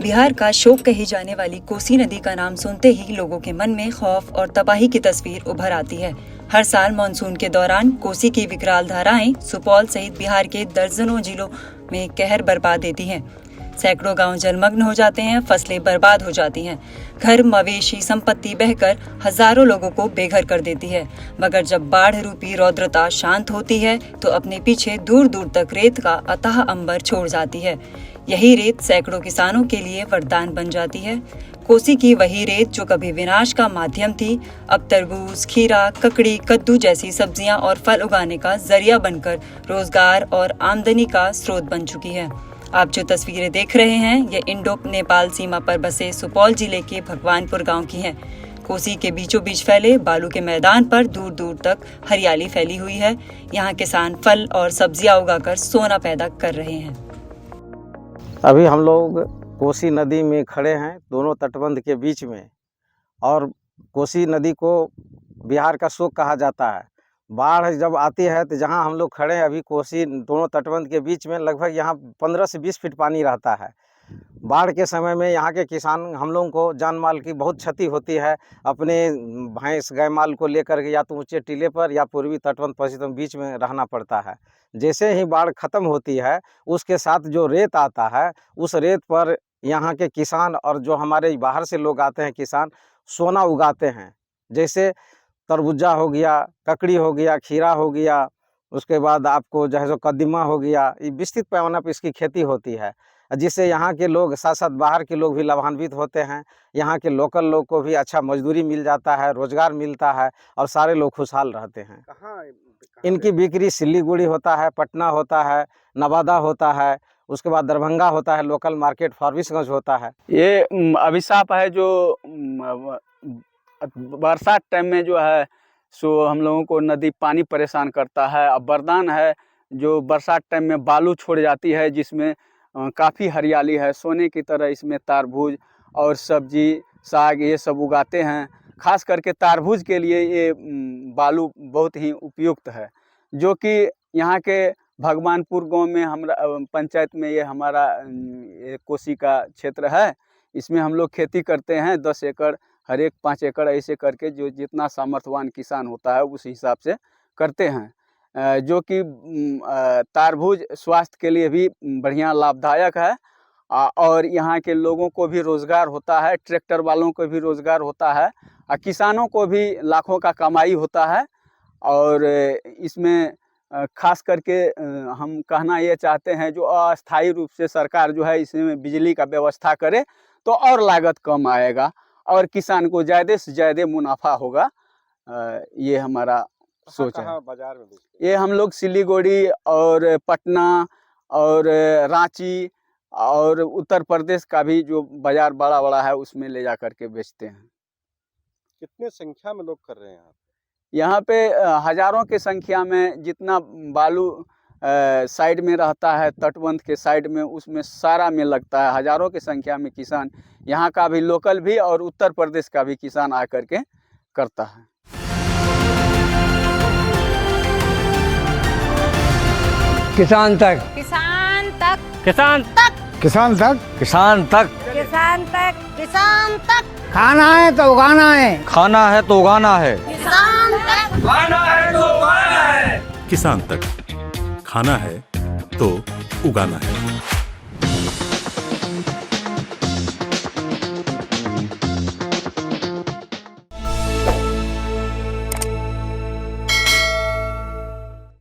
बिहार का शोक कही जाने वाली कोसी नदी का नाम सुनते ही लोगों के मन में खौफ और तबाही की तस्वीर उभर आती है। हर साल मानसून के दौरान कोसी की विकराल धाराएं सुपौल सहित बिहार के दर्जनों जिलों में कहर बरपा देती हैं। सैकड़ों गांव जलमग्न हो जाते हैं, फसलें बर्बाद हो जाती हैं, घर मवेशी संपत्ति बहकर हजारों लोगों को बेघर कर देती है। मगर जब बाढ़ रूपी रौद्रता शांत होती है तो अपने पीछे दूर दूर तक रेत का अथाह अंबर छोड़ जाती है। यही रेत सैकड़ों किसानों के लिए वरदान बन जाती है। कोसी की वही रेत जो कभी विनाश का माध्यम थी, अब तरबूज, खीरा, ककड़ी, कद्दू जैसी सब्जियां और फल उगाने का जरिया बनकर रोजगार और आमदनी का स्रोत बन चुकी है। आप जो तस्वीरें देख रहे हैं ये इंडो नेपाल सीमा पर बसे सुपौल जिले के भगवानपुर गांव की हैं। कोसी के बीचों बीच फैले बालू के मैदान पर दूर दूर तक हरियाली फैली हुई है। यहाँ किसान फल और सब्जियां उगाकर सोना पैदा कर रहे हैं। अभी हम लोग कोसी नदी में खड़े हैं, दोनों तटबंध के बीच में। और कोसी नदी को बिहार का शोक कहा जाता है। बाढ़ जब आती है तो जहां हम लोग खड़े हैं अभी कोसी दोनों तटबंध के बीच में, लगभग यहां 15 से 20 फीट पानी रहता है। बाढ़ के समय में यहाँ के किसान हम लोगों को जान माल की बहुत क्षति होती है। अपने भैंस गाय माल को लेकर के या तो ऊंचे टीले पर या पूर्वी तटबंध पश्चिम बीच में रहना पड़ता है। जैसे ही बाढ़ खत्म होती है उसके साथ जो रेत आता है, उस रेत पर यहाँ के किसान और जो हमारे बाहर से लोग आते हैं किसान सोना उगाते हैं। जैसे तरबूजा हो गया, ककड़ी हो गया, खीरा हो गया, उसके बाद आपको जो है सो कदीमा हो गया। ये विस्तृत पैमाने पर इसकी खेती होती है, जिससे यहाँ के लोग साथ साथ बाहर के लोग भी लाभान्वित होते हैं। यहाँ के लोकल लोग को भी अच्छा मजदूरी मिल जाता है, रोजगार मिलता है और सारे लोग खुशहाल रहते हैं। इनकी बिक्री सिलीगुड़ी होता है, पटना होता है, नवादा होता है, उसके बाद दरभंगा होता है, लोकल मार्केट फारबिसगंज होता है। ये अभिशाप है जो बरसात टाइम में जो है सो हम लोगों को नदी पानी परेशान करता है। अब वरदान है जो बरसात टाइम में बालू छोड़ जाती है, जिसमें काफ़ी हरियाली है। सोने की तरह इसमें तारबूज और सब्जी साग ये सब उगाते हैं। खास करके तारबूज के लिए ये बालू बहुत ही उपयुक्त है, जो कि यहाँ के भगवानपुर गांव में हमरा पंचायत में ये हमारा कोसी का क्षेत्र है। इसमें हम लोग खेती करते हैं 10 एकड़, हर एक 5 एकड़ ऐसे करके जो जितना सामर्थ्यवान किसान होता है उस हिसाब से करते हैं। जो कि तारबूज स्वास्थ्य के लिए भी बढ़िया लाभदायक है और यहाँ के लोगों को भी रोज़गार होता है, ट्रैक्टर वालों को भी रोज़गार होता है और किसानों को भी लाखों का कमाई होता है। और इसमें खास करके हम कहना ये चाहते हैं जो अस्थायी रूप से सरकार जो है इसमें बिजली का व्यवस्था करे तो और लागत कम आएगा और किसान को ज़्यादा से ज़्यादा मुनाफा होगा। ये हमारा सोच है। बाजार में ये हम लोग सिलीगुड़ी और पटना और रांची और उत्तर प्रदेश का भी जो बाजार बड़ा बड़ा है उसमें ले जा करके बेचते हैं। कितने संख्या में लोग कर रहे हैं यहाँ पे हजारों की संख्या में जितना बालू साइड में रहता है, तटबंध के साइड में, उसमें सारा में लगता है। हजारों की संख्या में किसान, यहाँ का भी लोकल भी और उत्तर प्रदेश का भी किसान आकर के करता है। किसान तक, किसान तक, किसान तक, किसान तक, किसान तक, किसान तक, किसान तक। खाना है तो उगाना है, खाना है तो उगाना है, किसान तक, खाना है तो उगाना है। किसान तक, खाना है तो उगाना है।